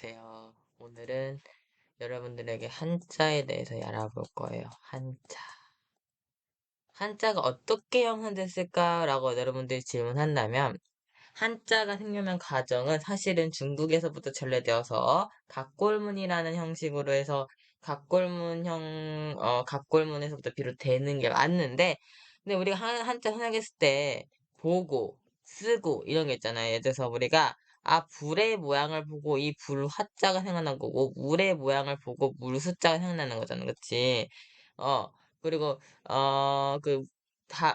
안녕하세요. 오늘은 여러분들에게 한자에 대해서 알아볼 거예요. 한자. 한자가 어떻게 형성됐을까라고 여러분들이 질문한다면, 한자가 생겨난 과정은 사실은 중국에서부터 전래되어서 각골문이라는 형식으로 해서 각골문에서부터 비롯되는 게 맞는데, 근데 우리가 한자 생각했을 때 보고, 쓰고 이런 게 있잖아요. 예를 들어서 우리가 불의 모양을 보고 이 불 화자가 생각난 거고, 물의 모양을 보고 물 숫자가 생각나는 거잖아. 그치? 어, 그리고,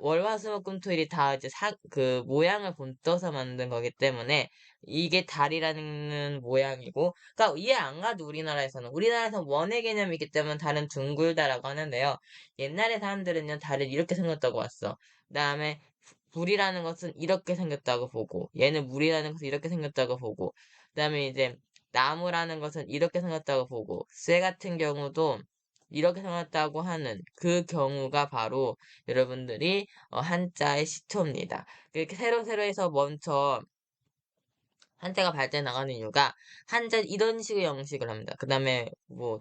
월화수목금토일이 다 이제 그 모양을 본떠서 만든 거기 때문에 이게 달이라는 모양이고, 그러니까 이해 안 가도 우리나라에서는 원의 개념이 있기 때문에 달은 둥글다라고 하는데요. 옛날에 사람들은요, 달을 이렇게 생겼다고 봤어. 그다음에 불이라는 것은 이렇게 생겼다고 보고, 얘는 물이라는 것은 이렇게 생겼다고 보고, 그다음에 이제 나무라는 것은 이렇게 생겼다고 보고, 쇠 같은 경우도 이렇게 생겼다고 하는 그 경우가 바로 여러분들이 한자의 시초입니다. 이렇게 새로 해서 먼저 한자가 발전해 나가는 이유가 한자 이런 식의 형식을 합니다. 그 다음에 뭐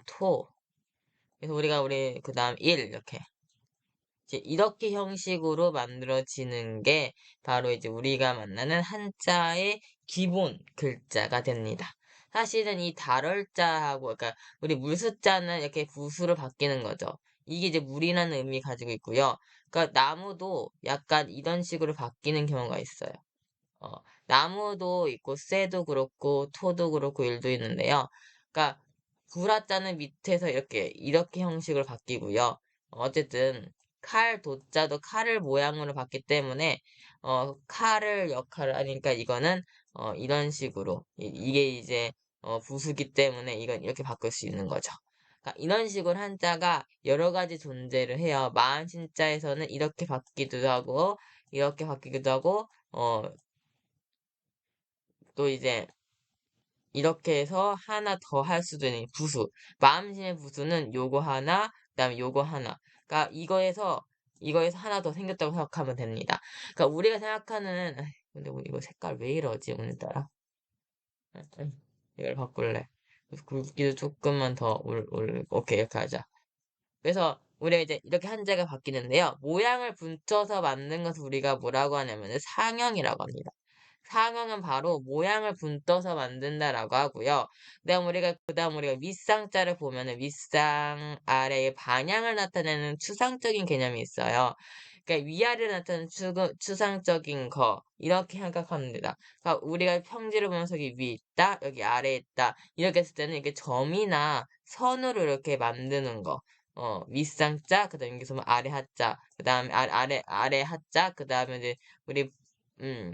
그래서 그 다음 일 이렇게 이제 이렇게 형식으로 만들어지는 게 바로 이제 우리가 만나는 한자의 기본 글자가 됩니다. 사실은 이 달월자하고, 그러니까 우리 물숫자는 이렇게 부수로 바뀌는 거죠. 이게 이제 물이라는 의미 가지고 있고요. 그러니까 나무도 약간 이런 식으로 바뀌는 경우가 있어요. 어, 나무도 있고, 쇠도 그렇고, 토도 그렇고, 일도 있는데요. 그러니까 구라자는 밑에서 이렇게 형식으로 바뀌고요. 어쨌든 도자도 칼을 모양으로 봤기 때문에 칼을 역할을 하니까 이거는 이런 식으로 이게 이제 부수기 때문에 이건 이렇게 바꿀 수 있는 거죠. 그러니까 이런 식으로 한자가 여러 가지 존재를 해요. 만신자에서는 이렇게 바뀌기도 하고 또 이제 이렇게 해서 하나 더 할 수도 있는 부수. 마음심의 부수는 요거 하나, 그다음에 요거 하나. 그러니까 이거에서 하나 더 생겼다고 생각하면 됩니다. 그러니까 우리가 생각하는 근데 이거 색깔 왜 이러지 오늘따라? 이걸 바꿀래. 그래서 굵기도 조금만 더 오케이 이렇게 하자. 그래서 우리가 이제 이렇게 한자가 바뀌는데요. 모양을 붙여서 만든 것을 우리가 뭐라고 하냐면 상형이라고 합니다. 상형은 바로 모양을 분떠서 만든다라고 하고요. 그다음 우리가 윗상자를 보면은 윗상 아래의 방향을 나타내는 추상적인 개념이 있어요. 그러니까 위아래를 나타내는 추상적인 거 이렇게 생각하면 됩니다. 그러니까 우리가 평지를 보면서 여기 위에 있다, 여기 아래에 있다 이렇게 했을 때는 이렇게 점이나 선으로 이렇게 만드는 거. 윗상자, 그다음 여기서 뭐 아래 하자, 그다음에 아래 하자, 그다음에 이제 우리 음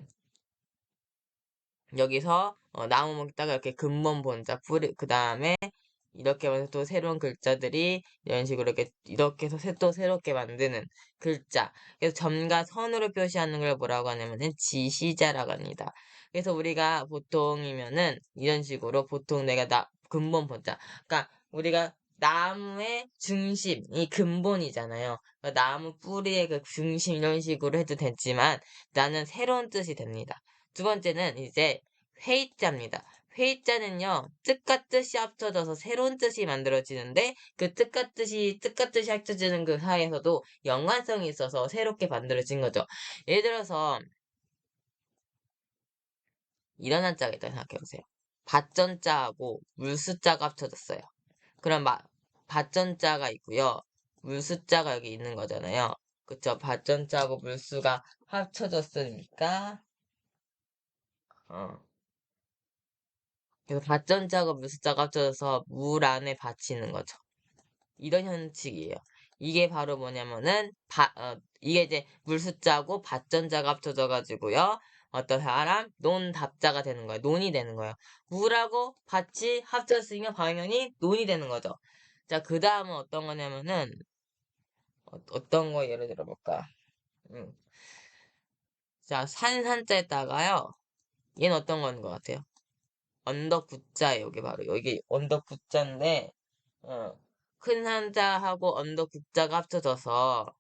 여기서 나무 먹다가 이렇게 근본 본자 뿌리 그 다음에 이렇게 하면서 또 새로운 글자들이 이런 식으로 이렇게 해서 또 새롭게 만드는 글자. 그래서 점과 선으로 표시하는 걸 뭐라고 하냐면은 지시자라고 합니다. 그래서 우리가 보통이면은 이런 식으로 보통 내가 근본 본자. 그러니까 우리가 나무의 중심이 근본이잖아요. 그러니까 나무 뿌리의 그 중심 이런 식으로 해도 되지만 나는 새로운 뜻이 됩니다. 두 번째는 이제 회의자입니다. 회의자는요, 뜻과 뜻이 합쳐져서 새로운 뜻이 만들어지는데, 그 뜻과 뜻이 합쳐지는 그 사이에서도 연관성이 있어서 새롭게 만들어진 거죠. 예를 들어서, 이런 한자가 있다고 생각해보세요. 밭전자하고 물수자가 합쳐졌어요. 그럼 밭전자가 있고요. 물수자가 여기 있는 거잖아요. 그쵸? 밭전자하고 물수가 합쳐졌으니까, 어. 그래서 밭전자하고 물수자가 합쳐져서 물 안에 받치는 거죠. 이런 현칙이에요. 이게 바로 뭐냐면은, 이게 이제 물수자고 밭전자가 합쳐져가지고요. 어떤 사람, 논답자가 되는 거예요. 논이 되는 거예요. 물하고 밭이 합쳤으니까 당연히 논이 되는 거죠. 자, 그 다음은 어떤 거냐면은, 어떤 거 예를 들어볼까. 음. 자, 산자에다가요. 얘는 어떤 거인 것 같아요? 언덕 구자예요. 여기 바로 여기 언덕 구자인데 큰 한자하고 언덕 국자가 합쳐져서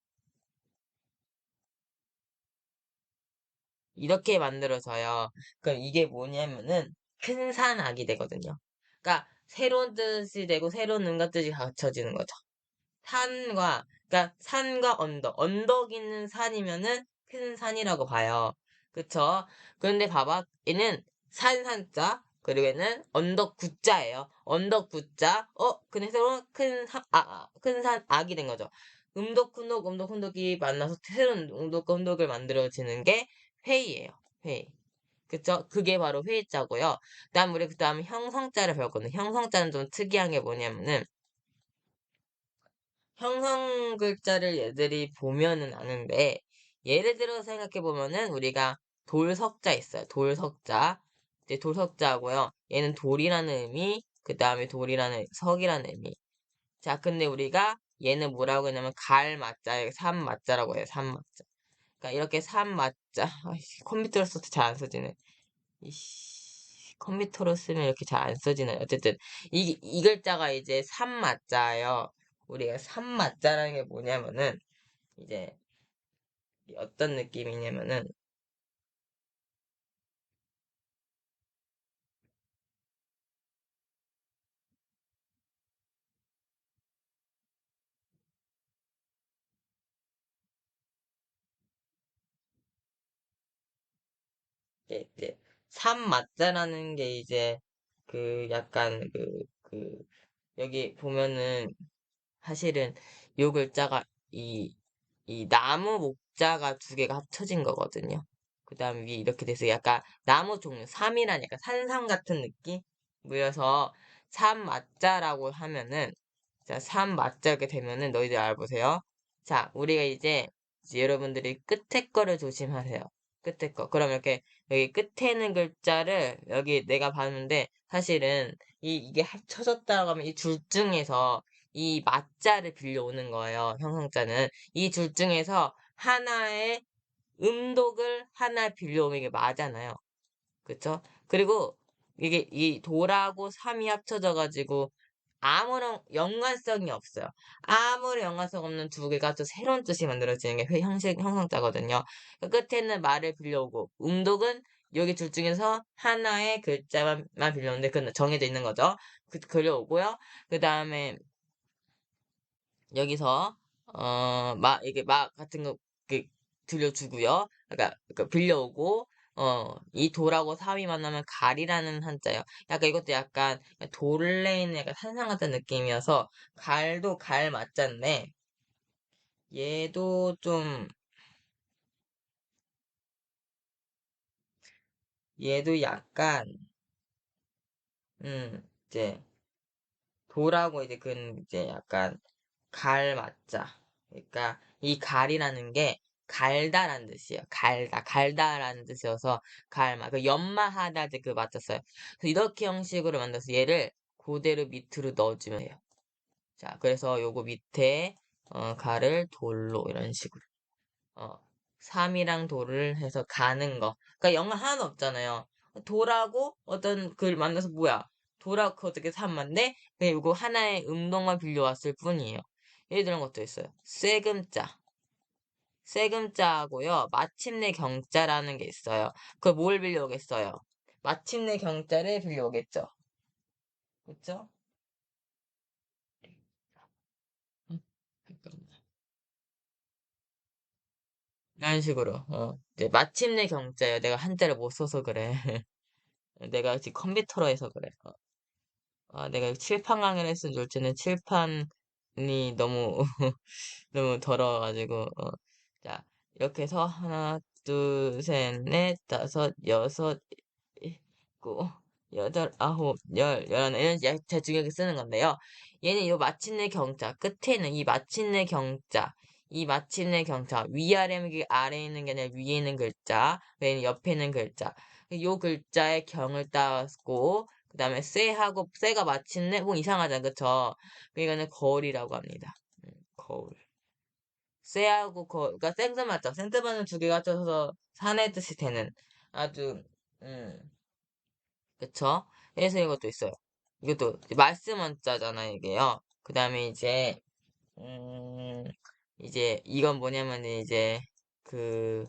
이렇게 만들어져요. 그럼 이게 뭐냐면은 큰 산악이 되거든요. 그러니까 새로운 뜻이 되고 새로운 음과 뜻이 갖춰지는 거죠. 그러니까 산과 언덕 있는 산이면은 큰 산이라고 봐요. 그쵸? 그런데 봐봐. 얘는 산자, 그리고 얘는 언덕 구자예요. 언덕 구자, 근데 새로운 큰 산, 악이 된 거죠. 음덕, 훈독이 만나서 새로운 음덕과 훈독을 만들어지는 게 회의예요. 회의. 그쵸? 그게 바로 회의자고요. 우리 그 다음 형성자를 배웠거든요. 형성자는 좀 특이한 게 뭐냐면은, 형성 글자를 얘들이 보면은 아는데, 예를 들어 생각해 보면은 우리가 돌석자 있어요. 돌석자. 이제 돌석자고요. 얘는 돌이라는 의미, 그 다음에 석이라는 의미. 자, 근데 우리가 얘는 뭐라고 했냐면 갈맞자, 삼맞자라고 해요. 삼맞자. 그러니까 이렇게 삼맞자. 아이씨, 컴퓨터로 써도 잘 안 써지네. 컴퓨터로 쓰면 이렇게 잘 안 써지나요? 어쨌든 이 글자가 이제 삼맞자예요. 우리가 삼맞자라는 게 뭐냐면은 이제 어떤 느낌이냐면은 이제 삼맞자라는 게 이제 그 약간 여기 보면은 사실은 요 글자가 이 이 나무 목자가 두 개가 합쳐진 거거든요. 그 다음에 위에 이렇게 돼서 약간 나무 종류, 삼이란 약간 산삼 같은 느낌? 그래서 삼맞자라고 하면은, 자, 삼맞자 이렇게 되면은 너희들 알아보세요. 자, 우리가 이제 여러분들이 끝에 거를 조심하세요. 끝에 거. 그럼 이렇게 여기 끝에 있는 글자를 여기 내가 봤는데 사실은 이게 합쳐졌다고 하면 이 줄 중에서 이 맞자를 빌려오는 거예요. 형성자는. 이 줄 중에서 하나의 음독을 하나 빌려오는 게 맞잖아요. 그쵸? 그리고 이게 이 도라고 삼이 합쳐져가지고 아무런 연관성이 없어요. 아무런 연관성 없는 두 개가 또 새로운 뜻이 만들어지는 게 형성자거든요. 그 끝에는 말을 빌려오고 음독은 여기 둘 중에서 하나의 글자만 빌려오는데 그건 정해져 있는 거죠. 그려오고요. 그 다음에 여기서 이게 같은 거 그, 들려주고요. 그러니까 빌려오고 이 도라고 사위 만나면 갈이라는 한자예요. 약간 이것도 약간 돌레 있는 약간 산상 같은 느낌이어서 갈도 갈 맞잖네. 얘도 좀 얘도 약간 이제 도라고 이제 이제 약간 갈 맞자. 그러니까 이 갈이라는 게 갈다라는 뜻이에요. 갈다라는 뜻이어서 갈마. 그 연마하다 이제 그 맞췄어요. 그래서 이렇게 형식으로 만들어서 얘를 그대로 밑으로 넣어주면 돼요. 자, 그래서 요거 밑에 갈을 돌로 이런 식으로. 어, 3이랑 돌을 해서 가는 거. 그러니까 영어 하나도 없잖아요. 돌하고 어떤 글 만나서 뭐야? 돌하고 어떻게 3만데? 그냥 이거 하나의 음동만 빌려왔을 뿐이에요. 예를 들은 것도 있어요. 쇠금자. 쇠금자하고요. 마침내 경자라는 게 있어요. 그걸 뭘 빌려오겠어요? 마침내 경자를 빌려오겠죠. 그쵸? 잠깐만. 이런 식으로. 이제 마침내 경자예요. 내가 한자를 못 써서 그래. 내가 지금 컴퓨터로 해서 그래. 내가 칠판 강의를 했으면 좋을 텐데 칠판이 너무 너무 더러워가지고 자 이렇게 해서 하나 둘셋넷 다섯 여섯 일곱 여덟 아홉 열 열하나 이런 대중하게 쓰는 건데요. 얘는 요 마침내 경자 끝에는 이 마침내 경자 위아래 아래에 있는 게 아니라 위에 있는 글자 얘는 옆에 있는 글자 요 글자의 경을 따고 그 다음에 쇠가 마침내 뭐 이상하잖아 그쵸? 이거는 거울이라고 합니다. 거울. 쇠하고 그러니까 생선맞죠? 생선맞는 두 개가 합쳐서 산의 뜻이 되는 아주 음 그쵸? 그래서 이것도 있어요. 이것도 말씀 원자잖아 이게요. 그 다음에 음 이건 뭐냐면 그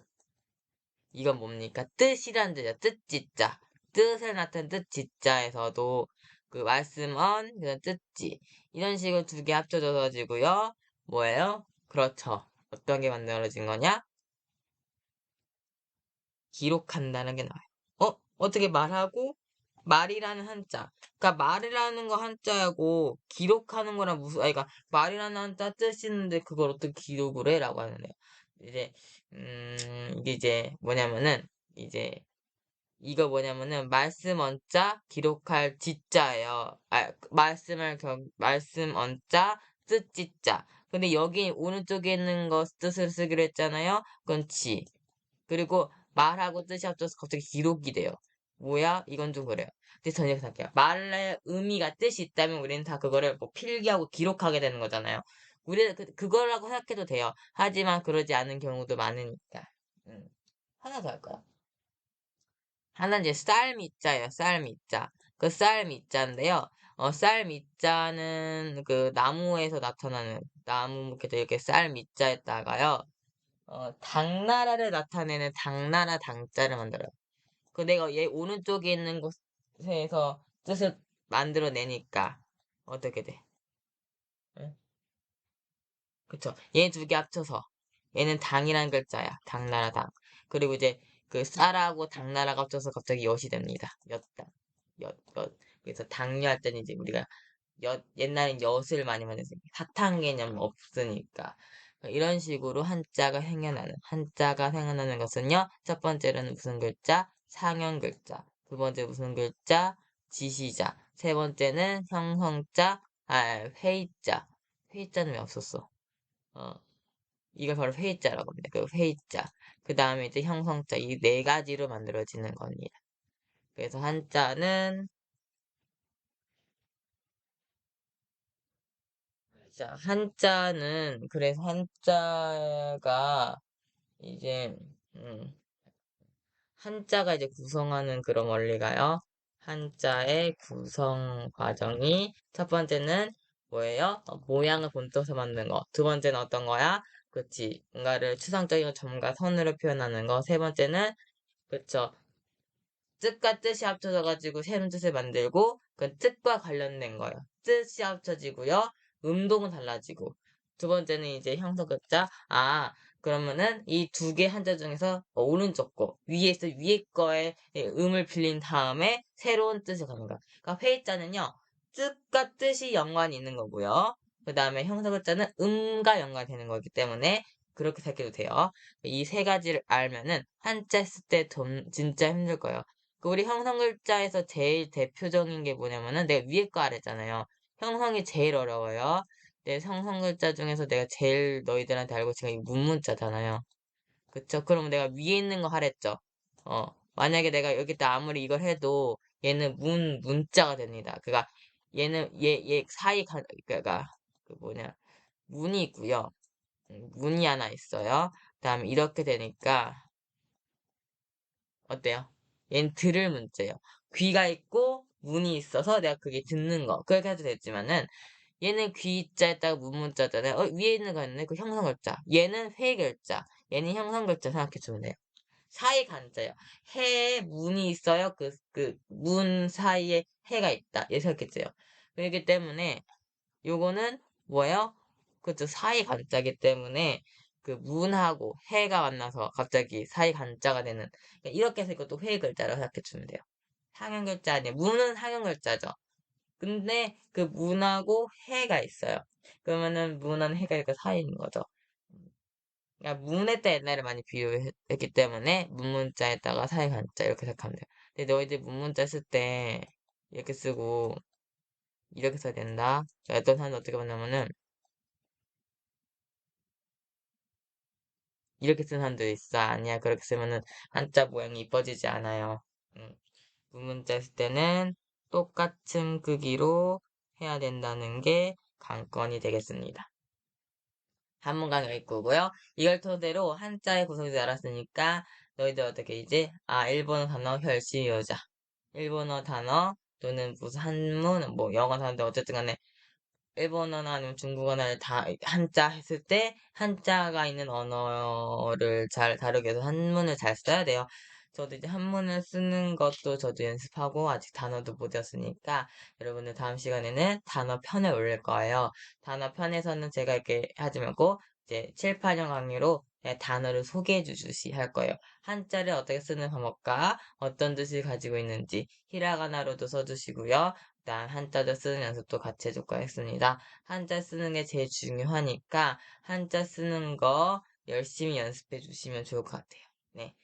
이건 뭡니까? 뜻이란 뜻이야. 뜻지자. 뜻을 나타낸 뜻지자에서도 그 말씀언, 그다음 뜻지. 이런 식으로 두 개 합쳐져 가지고요. 뭐예요? 그렇죠. 어떤 게 만들어진 거냐? 기록한다는 게 나와요. 어떻게 말하고 말이라는 한자. 그러니까 말이라는 거 한자하고 기록하는 거랑 무슨 아니 그러니까 말이라는 한자 뜻이 있는데 그걸 어떻게 기록을 해라고 하는데요. 이제 이게 이제 뭐냐면은 이제 이거 뭐냐면은 말씀 언자 기록할 지자예요. 말씀 언자 뜻 지자. 근데 여기 오른쪽에 있는 거 뜻을 쓰기로 했잖아요. 그건 지. 그리고 말하고 뜻이 합쳐서 갑자기 기록이 돼요. 뭐야? 이건 좀 그래요. 근데 저는 이렇게 생각해요. 말의 의미가 뜻이 있다면 우리는 다 그거를 뭐 필기하고 기록하게 되는 거잖아요. 우리는 그거라고 생각해도 돼요. 하지만 그러지 않은 경우도 많으니까. 하나 더 할까요? 하나는 이제 쌀미자예요. 쌀미자. 그 쌀미자인데요. 쌀미자는 그 나무에서 나타나는 나무 이렇게 쌀미자에다가요. 당나라를 나타내는 당나라 당자를 만들어요. 그 내가 얘 오른쪽에 있는 곳에서 뜻을 만들어내니까 어떻게 돼? 응? 그쵸? 얘 두 개 합쳐서 얘는 당이라는 글자야. 당나라 당. 그리고 이제 그 쌀하고 당나라가 합쳐서 갑자기 엿이 됩니다. 엿당. 엿. 그래서 당뇨 할 때는 이제 우리가 옛날엔 엿을 많이 만들었으니까 사탕 개념 없으니까 이런 식으로 한자가 생겨나는 것은요. 첫 번째로는 무슨 글자? 상형 글자. 두 번째 무슨 글자? 지시자. 세 번째는 형성자, 회의자. 회의자는 왜 없었어? 어, 이걸 바로 회의자라고 합니다. 그 회의자. 그 다음에 이제 형성자. 이 네 가지로 만들어지는 겁니다. 그래서 한자는 자, 그래서 한자가 이제, 음, 한자가 이제 구성하는 그런 원리가요. 한자의 구성 과정이, 첫 번째는 뭐예요? 모양을 본떠서 만든 거. 두 번째는 어떤 거야? 그치. 뭔가를 추상적인 점과 선으로 표현하는 거. 세 번째는, 그쵸. 뜻과 뜻이 합쳐져가지고 새로운 뜻을 만들고 그 뜻과 관련된 거예요. 뜻이 합쳐지고요. 음동은 달라지고. 두 번째는 이제 형사급자. 그러면은 이 두 개 한자 중에서 오른쪽 거, 위에 거에 음을 빌린 다음에 새로운 뜻을 가는 거야. 그러니까 회의자는요. 뜻과 뜻이 연관이 있는 거고요. 그 다음에 형사급자는 음과 연관이 되는 거기 때문에 그렇게 생각해도 돼요. 이 세 가지를 알면은 한자 쓸 때 진짜 힘들 거예요. 그 우리 형성글자에서 제일 대표적인 게 뭐냐면은 내가 위에 거 알았잖아요. 형성이 제일 어려워요. 내 형성글자 중에서 내가 제일 너희들한테 알고 지금 이 문문자잖아요. 그쵸? 그럼 내가 위에 있는 거 하랬죠. 만약에 내가 여기다 아무리 이걸 해도 얘는 문자가 됩니다. 그니까 얘 사이 그니까 그 뭐냐 문이 있고요. 문이 하나 있어요. 그다음에 이렇게 되니까 어때요? 얘는 들을 문자예요. 귀가 있고 문이 있어서 내가 그게 듣는 거. 그렇게 해도 되지만은 얘는 귀자에다가 문문자잖아요. 위에 있는 거 있네. 그 형성글자. 얘는 회글자. 얘는 형성글자 생각해주면 돼요. 사이 간자예요. 해에 문이 있어요. 그 문 사이에 해가 있다. 얘 생각했어요. 그렇기 때문에 요거는 뭐예요? 그죠. 사이 간자기 때문에 그 문하고 해가 만나서 갑자기 사이 간자가 되는 그러니까 이렇게 해서 이것도 회 글자라고 생각해 주면 돼요. 상형 글자 아니에요. 문은 상형 글자죠. 근데 그 문하고 해가 있어요. 그러면은 문은 해가 이렇게 사이에 있는 거죠. 그러니까 문에다 옛날에 많이 비유했기 때문에 문문자에다가 사이 간자 이렇게 생각하면 돼요. 근데 너희들 문문자 쓸 때 이렇게 쓰고 이렇게 써야 된다. 어떤 사람은 어떻게 보냐면은 이렇게 쓴 사람도 있어. 아니야. 그렇게 쓰면은 한자 모양이 이뻐지지 않아요. 음. 문문자 쓸 때는 똑같은 크기로 해야 된다는 게 관건이 되겠습니다. 한문강 여기고요. 이걸 토대로 한자의 구성도 알았으니까 너희들 어떻게 이제 일본어 단어 혈시 여자 일본어 단어 또는 무슨 한문 뭐 영어 단어인데 어쨌든 간에 일본어나 아니면 중국어나 다 한자 했을 때 한자가 있는 언어를 잘 다루기 위해서 한문을 잘 써야 돼요. 저도 이제 한문을 쓰는 것도 저도 연습하고 아직 단어도 못 외웠으니까 여러분들 다음 시간에는 단어 편을 올릴 거예요. 단어 편에서는 제가 이렇게 하지 말고 이제 7, 8년 강의로 그냥 단어를 소개해 주듯이 할 거예요. 한자를 어떻게 쓰는 방법과 어떤 뜻을 가지고 있는지 히라가나로도 써주시고요. 그다음 한자도 쓰는 연습도 같이 해줄 거겠습니다. 한자 쓰는 게 제일 중요하니까 한자 쓰는 거 열심히 연습해 주시면 좋을 것 같아요. 네.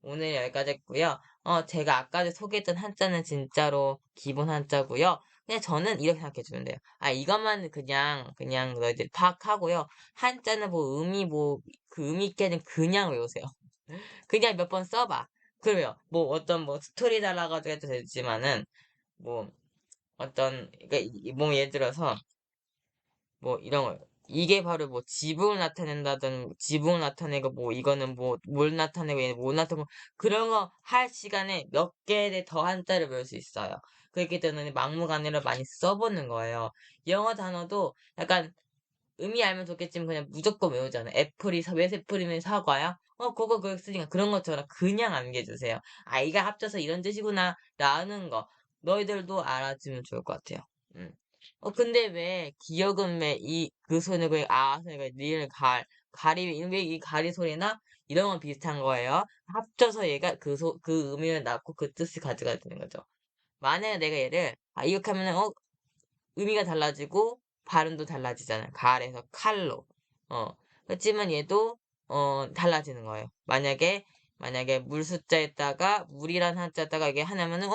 오늘 여기까지 했고요. 제가 아까 소개했던 한자는 진짜로 기본 한자고요. 그냥 저는 이렇게 생각해 주면 돼요. 아, 이것만 그냥 너희들이 파악하고요. 한자는 그 의미 있게는 그냥 외우세요. 그냥 몇 번 써봐. 그러면, 어떤 스토리 달아가지고 해도 되지만은, 뭐, 그러니까 예를 들어서, 이런 거. 이게 바로 지붕을 지붕을 나타내고 이거는 뭘 나타내고 얘는 뭘 나타내고 그런 거 할 시간에 몇 개의 더 한자를 배울 수 있어요. 그렇기 때문에 막무가내로 많이 써보는 거예요. 영어 단어도 약간 의미 알면 좋겠지만 그냥 무조건 외우잖아요. 왜 애플이면 사과야? 그거 쓰니까 그런 것처럼 그냥 암기해주세요. 아, 이가 합쳐서 이런 뜻이구나 라는 거 너희들도 알아주면 좋을 것 같아요. 음. 근데 왜 기억은 왜 그 소리가 소리가 니을 왜 이 가리 소리나 이런 건 비슷한 거예요. 합쳐서 얘가 그 의미를 낳고 그 뜻을 가져가야 되는 거죠. 만약에 내가 얘를 이렇게 하면은 의미가 달라지고 발음도 달라지잖아요. 가을에서 칼로. 어. 그렇지만 얘도 달라지는 거예요. 만약에 물 숫자에다가 물이란 한자에다가 이게 하나면은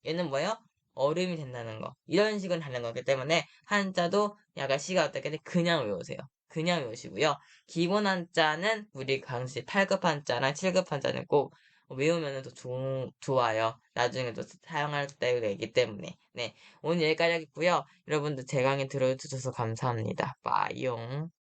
얘는 뭐예요? 얼음이 된다는 거. 이런 식은 다른 거기 때문에 한자도 약간 시가 어떻게 돼? 그냥 외우세요. 그냥 외우시고요. 기본 한자는 우리 강시 8급 한자랑 7급 한자는 꼭 외우면 더 좋아요. 나중에도 사용할 때이기 때문에. 네. 오늘 여기까지 하겠고요. 여러분들 제 강의 들어주셔서 감사합니다. 빠이용.